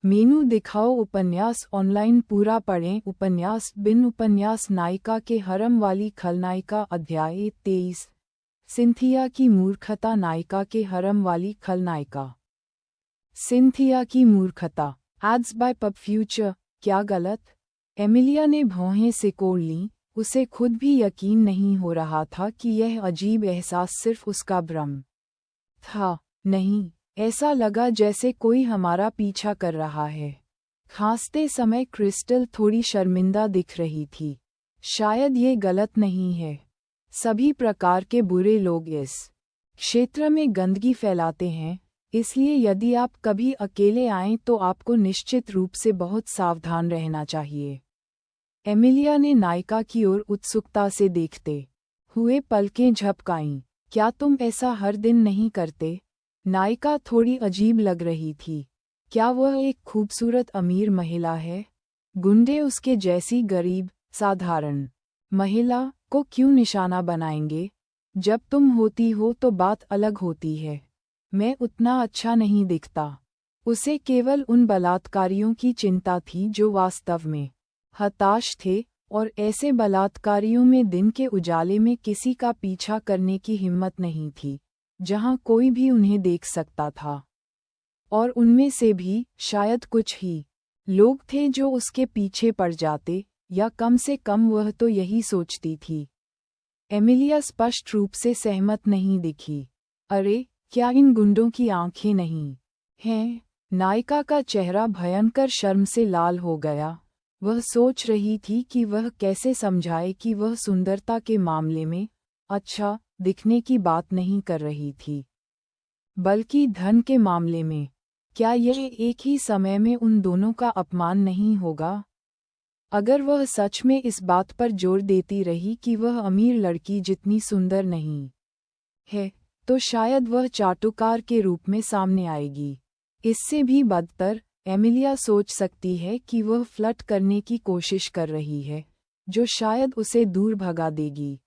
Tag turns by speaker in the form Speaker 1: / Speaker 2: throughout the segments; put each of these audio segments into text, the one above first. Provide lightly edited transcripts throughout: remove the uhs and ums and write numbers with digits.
Speaker 1: मेनू दिखाओ उपन्यास ऑनलाइन पूरा पढ़ें उपन्यास बिन उपन्यास नायिका के हरम वाली खलनायिका अध्याय 23 सिंथिया की मूर्खता नायिका के हरम वाली खलनायिका। सिंथिया की मूर्खता। Ads by PubFuture. क्या गलत? एमिलिया ने भौहें सिकोड़ लीं, उसे खुद भी यकीन नहीं हो रहा था कि यह अजीब एहसास सिर्फ उसका भ्रम था। नहीं, ऐसा लगा जैसे कोई हमारा पीछा कर रहा है। खांसते समय क्रिस्टल थोड़ी शर्मिंदा दिख रही थी। शायद ये गलत नहीं है। सभी प्रकार के बुरे लोग इस क्षेत्र में गंदगी फैलाते हैं, इसलिए यदि आप कभी अकेले आएं तो आपको निश्चित रूप से बहुत सावधान रहना चाहिए। एमिलिया ने नायिका की ओर उत्सुकता से देखते हुए पलकें झपकाईं। क्या तुम ऐसा हर दिन नहीं करते? नायिका थोड़ी अजीब लग रही थी। क्या वह एक खूबसूरत अमीर महिला है? गुंडे उसके जैसी गरीब, साधारण महिला को क्यों निशाना बनाएंगे? जब तुम होती हो तो बात अलग होती है। मैं उतना अच्छा नहीं दिखता। उसे केवल उन बलात्कारियों की चिंता थी जो वास्तव में हताश थे, और ऐसे बलात्कारियों में दिन के उजाले में किसी का पीछा करने की हिम्मत नहीं थी, जहां कोई भी उन्हें देख सकता था। और उनमें से भी शायद कुछ ही लोग थे जो उसके पीछे पड़ जाते, या कम से कम वह तो यही सोचती थी। एमिलिया स्पष्ट रूप से सहमत नहीं दिखी। अरे, क्या इन गुंडों की आंखें नहीं हैं? नायिका का चेहरा भयंकर शर्म से लाल हो गया। वह सोच रही थी कि वह कैसे समझाए कि वह सुंदरता के मामले में अच्छा दिखने की बात नहीं कर रही थी, बल्कि धन के मामले में। क्या यह एक ही समय में उन दोनों का अपमान नहीं होगा? अगर वह सच में इस बात पर जोर देती रही कि वह अमीर लड़की जितनी सुंदर नहीं है, तो शायद वह चाटुकार के रूप में सामने आएगी। इससे भी बदतर, एमिलिया सोच सकती है कि वह फ्लर्ट करने की कोशिश कर रही है, जो शायद उसे दूर भगा देगी।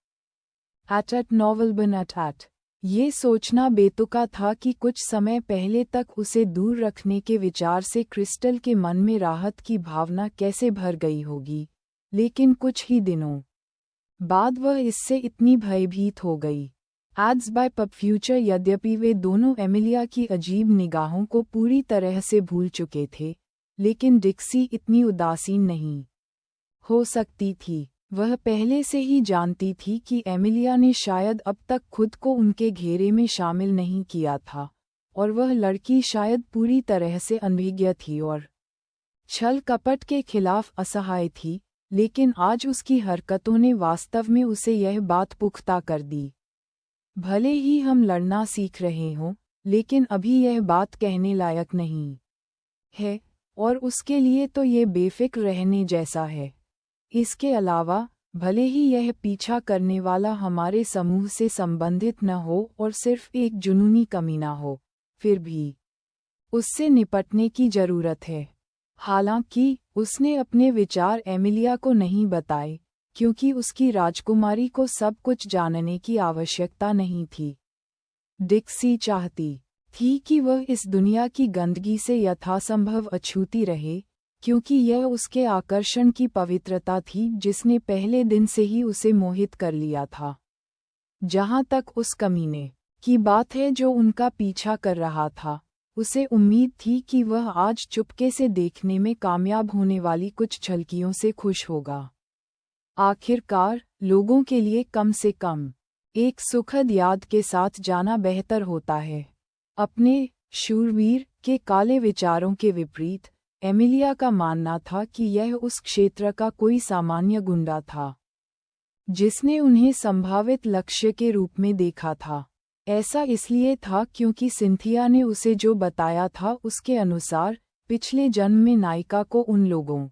Speaker 1: एट नॉवल बन एट ये सोचना बेतुका था कि कुछ समय पहले तक उसे दूर रखने के विचार से क्रिस्टल के मन में राहत की भावना कैसे भर गई होगी, लेकिन कुछ ही दिनों बाद वह इससे इतनी भयभीत हो गई। Ads by PubFuture. यद्यपि वे दोनों एमिलिया की अजीब निगाहों को पूरी तरह से भूल चुके थे, लेकिन डिक्सी इतनी उदासीन नहीं हो सकती थी। वह पहले से ही जानती थी कि एमिलिया ने शायद अब तक खुद को उनके घेरे में शामिल नहीं किया था, और वह लड़की शायद पूरी तरह से अनभिज्ञ थी और छल कपट के खिलाफ असहाय थी, लेकिन आज उसकी हरकतों ने वास्तव में उसे यह बात पुख्ता कर दी। भले ही हम लड़ना सीख रहे हों, लेकिन अभी यह बात कहने लायक नहीं है, और उसके लिए तो ये बेफिक्र रहने जैसा है। इसके अलावा, भले ही यह पीछा करने वाला हमारे समूह से संबंधित न हो और सिर्फ एक जुनूनी कमीना हो, फिर भी उससे निपटने की जरूरत है। हालांकि उसने अपने विचार एमिलिया को नहीं बताए, क्योंकि उसकी राजकुमारी को सब कुछ जानने की आवश्यकता नहीं थी। डिक्सी चाहती थी कि वह इस दुनिया की गंदगी से यथासंभव अछूती रहे, क्योंकि यह उसके आकर्षण की पवित्रता थी जिसने पहले दिन से ही उसे मोहित कर लिया था। जहां तक उस कमीने की बात है जो उनका पीछा कर रहा था, उसे उम्मीद थी कि वह आज चुपके से देखने में कामयाब होने वाली कुछ झलकियों से खुश होगा। आखिरकार, लोगों के लिए कम से कम एक सुखद याद के साथ जाना बेहतर होता है। अपने शूरवीर के काले विचारों के विपरीत, एमिलिया का मानना था कि यह उस क्षेत्र का कोई सामान्य गुंडा था, जिसने उन्हें संभावित लक्ष्य के रूप में देखा था। ऐसा इसलिए था क्योंकि सिंथिया ने उसे जो बताया था उसके अनुसार, पिछले जन्म में नायिका को उन लोगों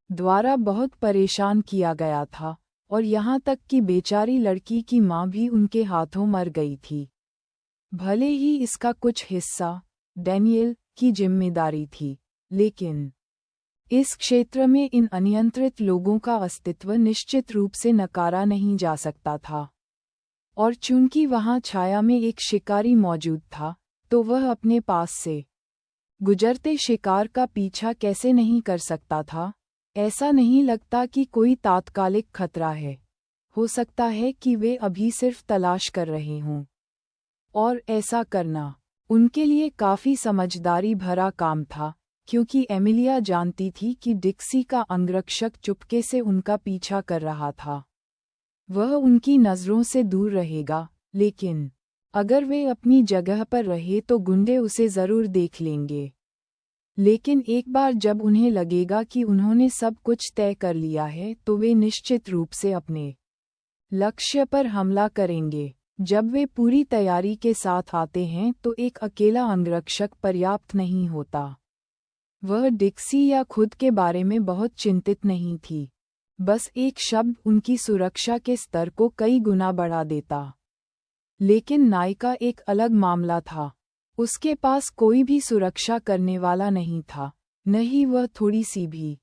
Speaker 1: द्वारा बहुत परेशान किया गया था, और यहाँ तक कि बेचारी लड़की की माँ भी उनके हाथों मर गई थी। भले ही इसका कुछ हिस्सा डैनियल की जिम्मेदारी थी, लेकिन इस क्षेत्र में इन अनियंत्रित लोगों का अस्तित्व निश्चित रूप से नकारा नहीं जा सकता था। और चूंकि वहां छाया में एक शिकारी मौजूद था, तो वह अपने पास से गुजरते शिकार का पीछा कैसे नहीं कर सकता था? ऐसा नहीं लगता कि कोई तात्कालिक खतरा है। हो सकता है कि वे अभी सिर्फ तलाश कर रहे हों। और ऐसा करना उनके लिए काफी समझदारी भरा काम था, क्योंकि एमिलिया जानती थी कि डिक्सी का अंगरक्षक चुपके से उनका पीछा कर रहा था। वह उनकी नज़रों से दूर रहेगा, लेकिन अगर वे अपनी जगह पर रहे तो गुंडे उसे जरूर देख लेंगे। लेकिन एक बार जब उन्हें लगेगा कि उन्होंने सब कुछ तय कर लिया है तो वे निश्चित रूप से अपने लक्ष्य पर हमला करेंगे। जब वे पूरी तैयारी के साथ आते हैं तो एक अकेला अंगरक्षक पर्याप्त नहीं होता। वह डिक्सी या खुद के बारे में बहुत चिंतित नहीं थी। बस एक शब्द उनकी सुरक्षा के स्तर को कई गुना बढ़ा देता। लेकिन नायिका एक अलग मामला था। उसके पास कोई भी सुरक्षा करने वाला नहीं था, न ही वह थोड़ी सी भी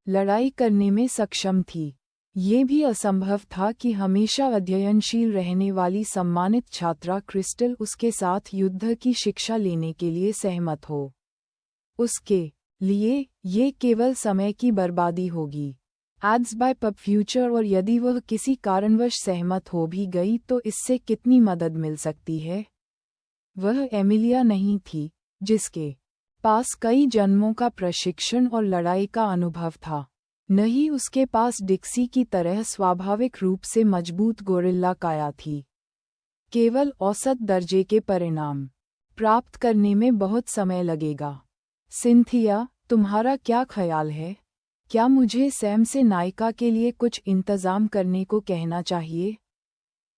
Speaker 1: लड़ाई करने में सक्षम थी। ये भी असंभव था कि हमेशा अध्ययनशील रहने वाली सम्मानित छात्रा क्रिस्टल उसके साथ युद्ध की शिक्षा लेने के लिए सहमत हो। उसके लिए ये केवल समय की बर्बादी होगी। Ads by PubFuture. और यदि वह किसी कारणवश सहमत हो भी गई तो इससे कितनी मदद मिल सकती है? वह एमिलिया नहीं थी, जिसके पास कई जन्मों का प्रशिक्षण और लड़ाई का अनुभव था। न ही उसके पास डिक्सी की तरह स्वाभाविक रूप से मजबूत गोरिल्ला काया थी। केवल औसत दर्जे के परिणाम प्राप्त करने में बहुत समय लगेगा। सिंथिया, तुम्हारा क्या ख्याल है? क्या मुझे सैम से नायिका के लिए कुछ इंतजाम करने को कहना चाहिए?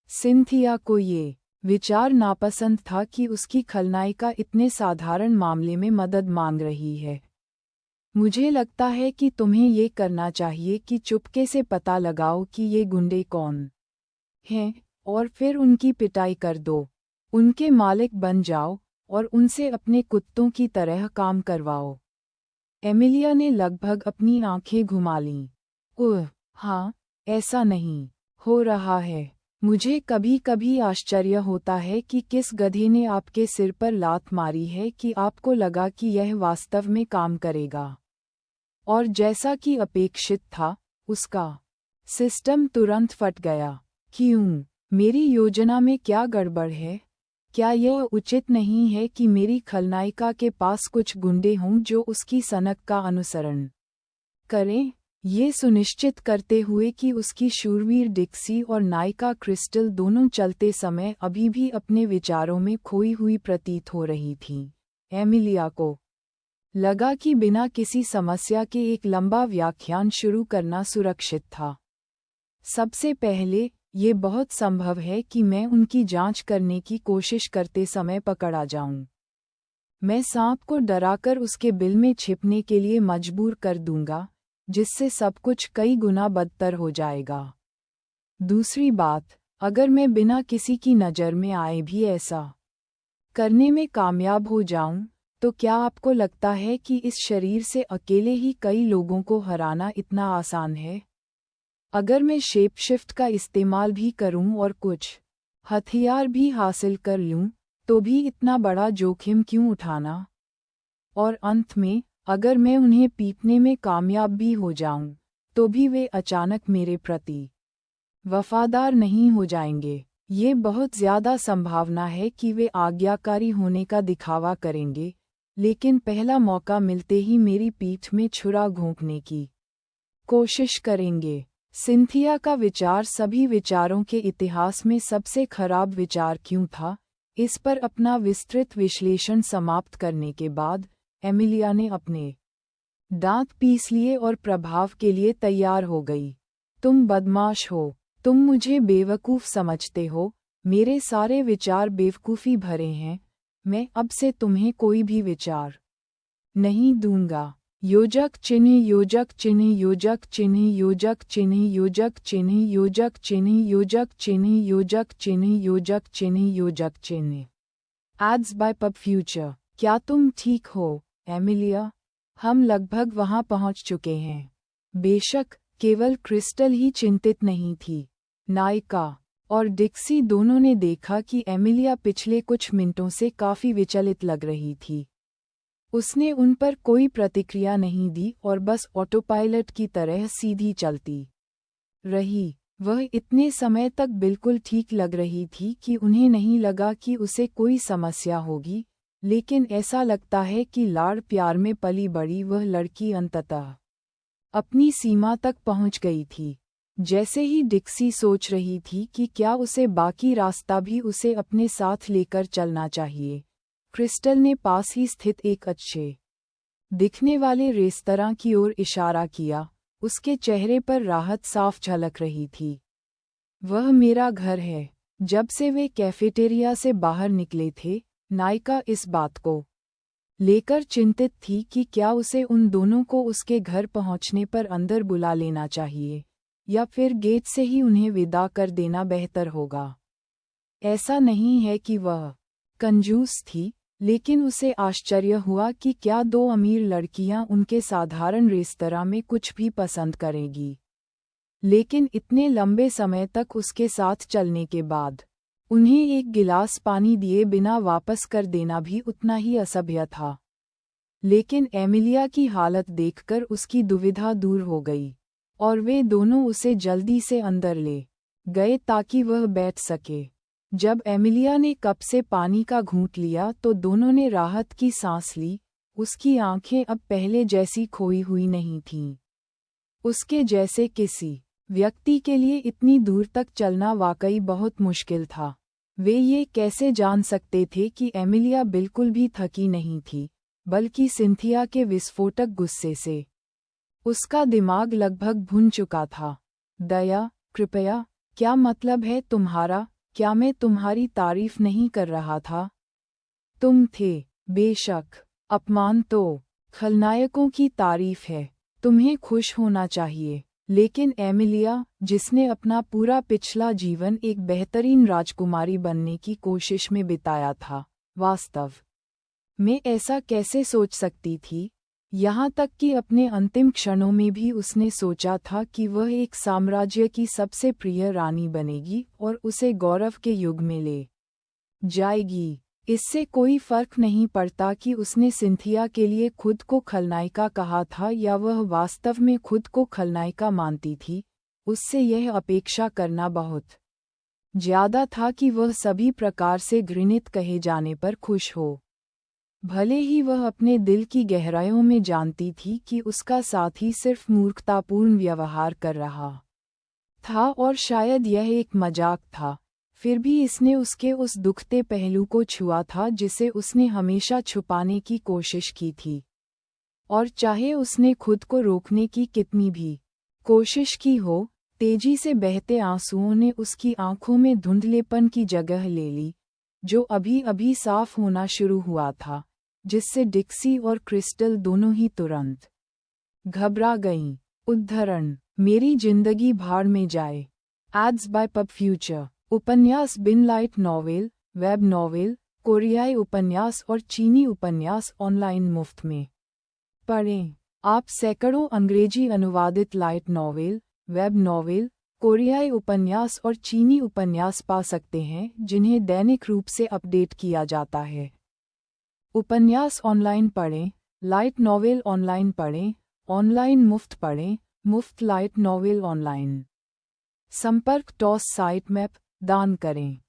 Speaker 1: सिंथिया को ये विचार नापसंद था कि उसकी खलनायिका इतने साधारण मामले में मदद मांग रही है। मुझे लगता है कि तुम्हें ये करना चाहिए कि चुपके से पता लगाओ कि ये गुंडे कौन हैं, और फिर उनकी पिटाई कर दो। उनके मालिक बन जाओ और उनसे अपने कुत्तों की तरह काम करवाओ। एमिलिया ने लगभग अपनी आंखें घुमा लीं। ओह, हाँ, ऐसा नहीं हो रहा है। मुझे कभी कभी आश्चर्य होता है कि किस गधे ने आपके सिर पर लात मारी है कि आपको लगा कि यह वास्तव में काम करेगा। और जैसा कि अपेक्षित था, उसका सिस्टम तुरंत फट गया। क्यों? मेरी योजना में क्या गड़बड़ है? क्या यह उचित नहीं है कि मेरी खलनायिका के पास कुछ गुंडे हों जो उसकी सनक का अनुसरण करें, ये सुनिश्चित करते हुए कि उसकी शूरवीर डिक्सी और नायिका क्रिस्टल दोनों चलते समय अभी भी अपने विचारों में खोई हुई प्रतीत हो रही थीं। एमिलिया को लगा कि बिना किसी समस्या के एक लंबा व्याख्यान शुरू करना सुरक्षित था। सबसे पहले, ये बहुत संभव है कि मैं उनकी जांच करने की कोशिश करते समय पकड़ा जाऊं। मैं सांप को डराकर उसके बिल में छिपने के लिए मजबूर कर दूंगा, जिससे सब कुछ कई गुना बदतर हो जाएगा। दूसरी बात, अगर मैं बिना किसी की नज़र में आए भी ऐसा करने में कामयाब हो जाऊं, तो क्या आपको लगता है कि इस शरीर से अकेले ही कई लोगों को हराना इतना आसान है? अगर मैं शेप शिफ्ट का इस्तेमाल भी करूं और कुछ हथियार भी हासिल कर लूं, तो भी इतना बड़ा जोखिम क्यों उठाना? और अंत में, अगर मैं उन्हें पीटने में कामयाब भी हो जाऊं, तो भी वे अचानक मेरे प्रति वफादार नहीं हो जाएंगे। ये बहुत ज़्यादा संभावना है कि वे आज्ञाकारी होने का दिखावा करेंगे, लेकिन पहला मौका मिलते ही मेरी पीठ में छुरा घोंपने की कोशिश करेंगे। सिंथिया का विचार सभी विचारों के इतिहास में सबसे खराब विचार क्यों था, इस पर अपना विस्तृत विश्लेषण समाप्त करने के बाद, एमिलिया ने अपने दांत पीस लिए और प्रभाव के लिए तैयार हो गई। तुम बदमाश हो, तुम मुझे बेवकूफ़ समझते हो, मेरे सारे विचार बेवकूफ़ी भरे हैं, मैं अब से तुम्हें कोई भी विचार नहीं दूंगा। योजक चिन्ह, योजक चिन्ह, योजक चिन्ह, योजक चिन्ह, योजक चिन्ह, योजक चिन्ह, योजक चिन्ह, योजक चिन्ह, योजक चिन्ह, योजक चिन्ह। Ads by PubFuture. क्या तुम ठीक हो, एमिलिया? हम लगभग वहां पहुंच चुके हैं। बेशक, केवल क्रिस्टल ही चिंतित नहीं थी। नायिका और डिक्सी दोनों ने देखा कि एमिलिया पिछले कुछ मिनटों से काफी विचलित लग रही थी। उसने उन पर कोई प्रतिक्रिया नहीं दी और बस ऑटोपायलट की तरह सीधी चलती रही। वह इतने समय तक बिल्कुल ठीक लग रही थी कि उन्हें नहीं लगा कि उसे कोई समस्या होगी, लेकिन ऐसा लगता है कि लाड़ प्यार में पली बड़ी वह लड़की अंततः अपनी सीमा तक पहुंच गई थी। जैसे ही डिक्सी सोच रही थी कि क्या उसे बाकी रास्ता भी उसे अपने साथ लेकर चलना चाहिए, क्रिस्टल ने पास ही स्थित एक अच्छे दिखने वाले रेस्तरां की ओर इशारा किया। उसके चेहरे पर राहत साफ झलक रही थी। वह मेरा घर है। जब से वे कैफेटेरिया से बाहर निकले थे, नायिका इस बात को लेकर चिंतित थी कि क्या उसे उन दोनों को उसके घर पहुंचने पर अंदर बुला लेना चाहिए या फिर गेट से ही उन्हें विदा कर देना बेहतर होगा। ऐसा नहीं है कि वह कंजूस थी, लेकिन उसे आश्चर्य हुआ कि क्या दो अमीर लड़कियां उनके साधारण रेस्तरां में कुछ भी पसंद करेंगी। लेकिन इतने लंबे समय तक उसके साथ चलने के बाद उन्हें एक गिलास पानी दिए बिना वापस कर देना भी उतना ही असभ्य था। लेकिन एमिलिया की हालत देखकर उसकी दुविधा दूर हो गई और वे दोनों उसे जल्दी से अंदर ले गए ताकि वह बैठ सके। जब एमिलिया ने कप से पानी का घूंट लिया तो दोनों ने राहत की सांस ली। उसकी आंखें अब पहले जैसी खोई हुई नहीं थीं। उसके जैसे किसी व्यक्ति के लिए इतनी दूर तक चलना वाकई बहुत मुश्किल था। वे ये कैसे जान सकते थे कि एमिलिया बिल्कुल भी थकी नहीं थी, बल्कि सिंथिया के विस्फोटक गुस्से से उसका दिमाग लगभग भुन चुका था। दया, कृपया, क्या मतलब है तुम्हारा? क्या मैं तुम्हारी तारीफ नहीं कर रहा था? तुम थे। बेशक, अपमान तो खलनायकों की तारीफ है। तुम्हें खुश होना चाहिए। लेकिन एमिलिया, जिसने अपना पूरा पिछला जीवन एक बेहतरीन राजकुमारी बनने की कोशिश में बिताया था, वास्तव में ऐसा कैसे सोच सकती थी? यहाँ तक कि अपने अंतिम क्षणों में भी उसने सोचा था कि वह एक साम्राज्य की सबसे प्रिय रानी बनेगी और उसे गौरव के युग में ले जाएगी। इससे कोई फर्क नहीं पड़ता कि उसने सिंथिया के लिए खुद को खलनायिका कहा था या वह वास्तव में खुद को खलनायिका मानती थी, उससे यह अपेक्षा करना बहुत ज्यादा था कि वह सभी प्रकार से घृणित कहे जाने पर खुश हो। भले ही वह अपने दिल की गहराइयों में जानती थी कि उसका साथी सिर्फ मूर्खतापूर्ण व्यवहार कर रहा था और शायद यह एक मजाक था, फिर भी इसने उसके उस दुखते पहलू को छुआ था जिसे उसने हमेशा छुपाने की कोशिश की थी। और चाहे उसने खुद को रोकने की कितनी भी कोशिश की हो, तेजी से बहते आंसुओं ने उसकी आंखों में धुंधलेपन की जगह ले ली, जो अभी अभी साफ होना शुरू हुआ था, जिससे डिक्सी और क्रिस्टल दोनों ही तुरंत घबरा गईं। उद्धरण: मेरी जिंदगी भाड़ में जाए। Ads by PubFuture. उपन्यास बिन लाइट नॉवेल, वेब नॉवेल, कोरियाई उपन्यास और चीनी उपन्यास ऑनलाइन मुफ्त में पढ़ें। आप सैकड़ों अंग्रेजी अनुवादित लाइट नॉवेल, वेब नॉवेल, कोरियाई उपन्यास और चीनी उपन्यास पा सकते हैं जिन्हें दैनिक रूप से अपडेट किया जाता है। उपन्यास ऑनलाइन पढ़ें, लाइट नॉवेल ऑनलाइन पढ़ें, ऑनलाइन मुफ्त पढ़ें, मुफ्त लाइट नॉवेल ऑनलाइन। संपर्क टॉस साइट मैप दान करें।